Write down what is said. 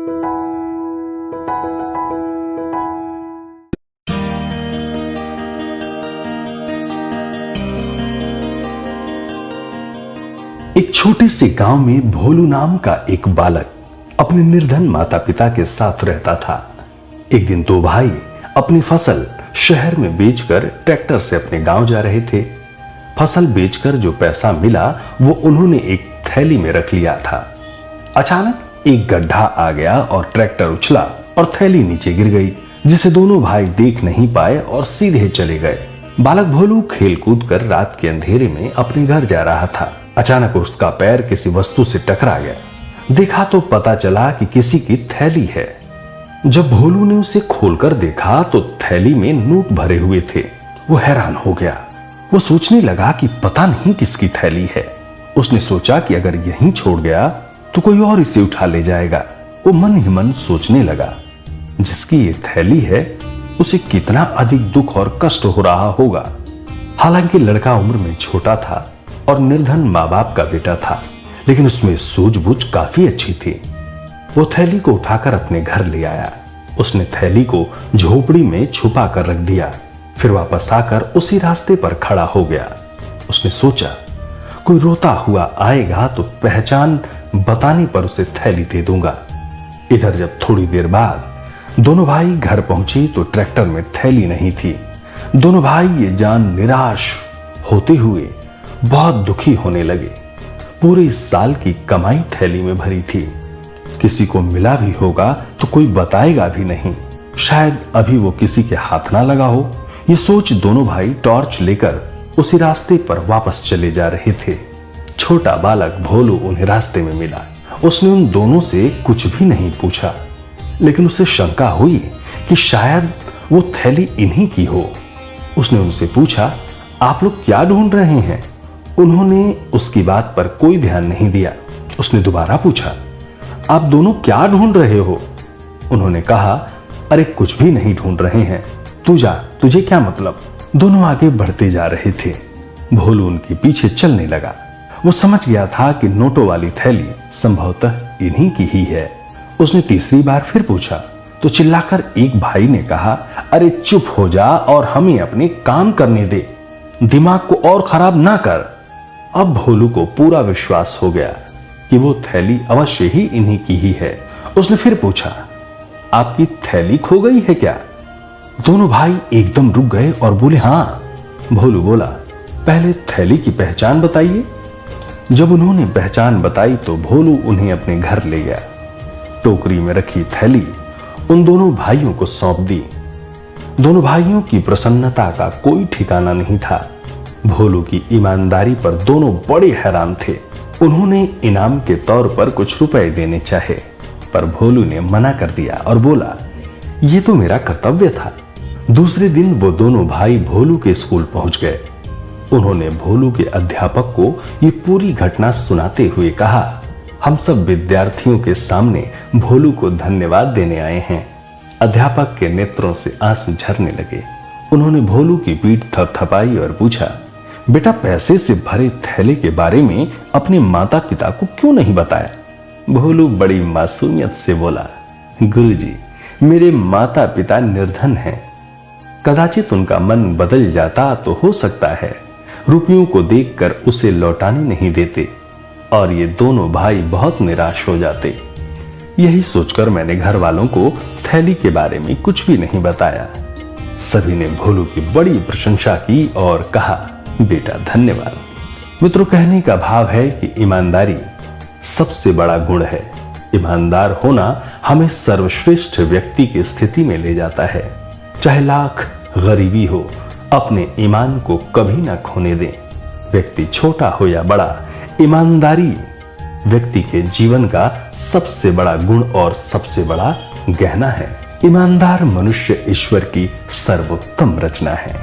एक छोटे से गांव में भोलू नाम का एक बालक अपने निर्धन माता पिता के साथ रहता था। एक दिन दो भाई अपनी फसल शहर में बेचकर ट्रैक्टर से अपने गांव जा रहे थे। फसल बेचकर जो पैसा मिला वो उन्होंने एक थैली में रख लिया था। अचानक एक गड्ढा आ गया और ट्रैक्टर उछला और थैली नीचे गिर गई, जिसे दोनों भाई देख नहीं पाए और सीधे चले गए। बालक भोलू खेल कूद कर रात के अंधेरे में अपने घर जा रहा था। अचानक उसका पैर किसी वस्तु से टकरा गया। देखा तो पता चला कि किसी की थैली है। जब भोलू ने उसे खोलकर देखा तो थैली में नोट भरे हुए थे। वो हैरान हो गया। वो सोचने लगा कि पता नहीं किसकी थैली है। उसने सोचा कि अगर यहीं छोड़ गया तो कोई और इसे उठा ले जाएगा। वो मन ही मन सोचने लगा, जिसकी ये थैली है उसे कितना अधिक दुख और कष्ट हो रहा होगा। हालांकि लड़का उम्र में छोटा था और निर्धन माँ बाप का बेटा था, लेकिन उसमें सूझबूझ काफी अच्छी थी। वो थैली को उठाकर अपने घर ले आया। उसने थैली को झोपड़ी में छुपा कर रख दिया। फिर वापस आकर उसी रास्ते पर खड़ा हो गया। उसने सोचा, कोई रोता हुआ आएगा तो पहचान बताने पर उसे थैली दे दूंगा। इधर जब थोड़ी देर बाद दोनों भाई घर पहुंचे तो ट्रैक्टर में थैली नहीं थी। दोनों भाई ये जान निराश होते हुए बहुत दुखी होने लगे। पूरे साल की कमाई थैली में भरी थी। किसी को मिला भी होगा तो कोई बताएगा भी नहीं। शायद अभी वो किसी के हाथ ना लगा हो। ये सोच दोनों भाई टॉर्च लेकर उसी रास्ते पर वापस चले जा रहे थे। छोटा बालक भोलू उन्हें रास्ते में मिला। उसने उन दोनों से कुछ भी नहीं पूछा, लेकिन उसे शंका हुई कि शायद वो थैली इन्हीं की हो। उसने उनसे पूछा, आप लोग क्या ढूंढ रहे हैं? उन्होंने उसकी बात पर कोई ध्यान नहीं दिया। उसने दोबारा पूछा, आप दोनों क्या ढूंढ रहे हो? उन्होंने कहा, अरे कुछ भी नहीं ढूंढ रहे हैं, तू जा, तुझे क्या मतलब? दोनों आगे बढ़ते जा रहे थे। भोलू उनके पीछे चलने लगा। वो समझ गया था कि नोटों वाली थैली संभवतः इन्हीं की ही है। उसने तीसरी बार फिर पूछा तो चिल्लाकर एक भाई ने कहा, अरे चुप हो जा और हमें अपने काम करने दे, दिमाग को और खराब ना कर। अब भोलू को पूरा विश्वास हो गया कि वो थैली अवश्य ही इन्हीं की ही है। उसने फिर पूछा, आपकी थैली खो गई है क्या? दोनों भाई एकदम रुक गए और बोले, हां। भोलू बोला, पहले थैली की पहचान बताइए। जब उन्होंने पहचान बताई तो भोलू उन्हें अपने घर ले गया। टोकरी में रखी थैली उन दोनों भाइयों को सौंप दी। दोनों भाइयों की प्रसन्नता का कोई ठिकाना नहीं था। भोलू की ईमानदारी पर दोनों बड़े हैरान थे। उन्होंने इनाम के तौर पर कुछ रुपए देने चाहे, पर भोलू ने मना कर दिया और बोला, यह तो मेरा कर्तव्य था। दूसरे दिन वो दोनों भाई भोलू के स्कूल पहुंच गए। उन्होंने भोलू के अध्यापक को ये पूरी घटना सुनाते हुए कहा, हम सब विद्यार्थियों के सामने भोलू को धन्यवाद देने आए हैं। अध्यापक के नेत्रों से आंसू झरने लगे। उन्होंने भोलू की पीठ थपथपाई और पूछा, बेटा पैसे से भरे थैले के बारे में अपने माता पिता को क्यों नहीं बताया? भोलू बड़ी मासूमियत से बोला, गुरुजी, मेरे माता पिता निर्धन हैं। कदाचित उनका मन बदल जाता तो हो सकता है रुपयों को देखकर उसे लौटाने नहीं देते और ये दोनों भाई बहुत निराश हो जाते। यही सोचकर मैंने घर वालों को थैली के बारे में कुछ भी नहीं बताया। सभी ने भोलू की बड़ी प्रशंसा की और कहा, बेटा धन्यवाद। मित्रों, कहने का भाव है कि ईमानदारी सबसे बड़ा गुण है। ईमानदार होना हमें सर्वश्रेष्ठ व्यक्ति की स्थिति में ले जाता है। चाहे लाख गरीबी हो, अपने ईमान को कभी ना खोने दें। व्यक्ति छोटा हो या बड़ा, ईमानदारी व्यक्ति के जीवन का सबसे बड़ा गुण और सबसे बड़ा गहना है। ईमानदार मनुष्य ईश्वर की सर्वोत्तम रचना है।